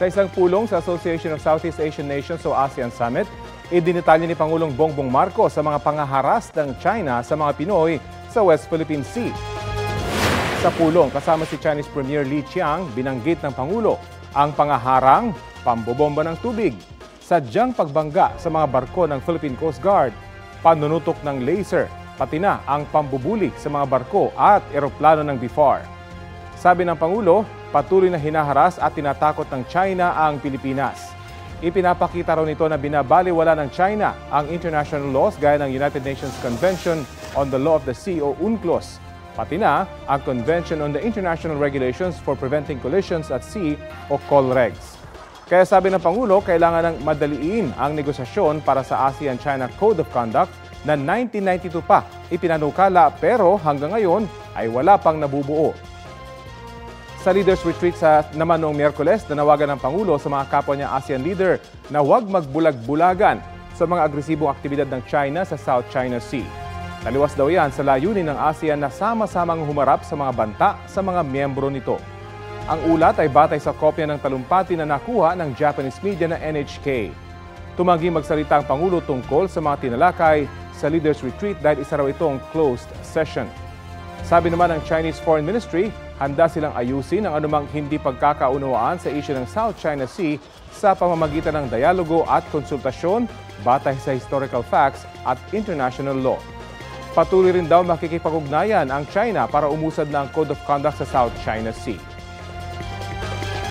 Sa isang pulong sa Association of Southeast Asian Nations o ASEAN Summit, idinitalya ni Pangulong Bongbong Marcos sa mga pangaharas ng China sa mga Pinoy sa West Philippine Sea. Sa pulong, kasama si Chinese Premier Li Qiang, binanggit ng Pangulo ang pangaharang, pambobomba ng tubig, sadyang pagbangga sa mga barko ng Philippine Coast Guard, panunutok ng laser, pati na ang pambubuli sa mga barko at eroplano ng BIFAR. Sabi ng Pangulo, patuloy na hinaharas at tinatakot ng China ang Pilipinas. Ipinapakita raw nito na binabaliwala ng China ang international laws gaya ng United Nations Convention on the Law of the Sea o UNCLOS, pati na ang Convention on the International Regulations for Preventing Collisions at Sea o COLREGS. Kaya sabi ng Pangulo, kailangan ng madaliin ang negosasyon para sa ASEAN-China Code of Conduct na 1992 pa ipinanukala pero hanggang ngayon ay wala pang nabubuo. Sa Leaders Retreat naman noong Miyerkules, nanawagan ng Pangulo sa mga kapwa niya ASEAN leader na huwag magbulag-bulagan sa mga agresibong aktibidad ng China sa South China Sea. Taliwas daw yan sa layunin ng ASEAN na sama-samang humarap sa mga banta sa mga miyembro nito. Ang ulat ay batay sa kopya ng talumpati na nakuha ng Japanese media na NHK. Tumanggi magsalita ang Pangulo tungkol sa mga tinalakay sa Leaders Retreat dahil isa raw itong closed session. Sabi naman ng Chinese Foreign Ministry, handa silang ayusin ang anumang hindi pagkakaunawaan sa issue ng South China Sea sa pamamagitan ng dialogo at konsultasyon batay sa historical facts at international law. Patuloy rin daw makikipag-ugnayan ang China para umusad ng Code of Conduct sa South China Sea.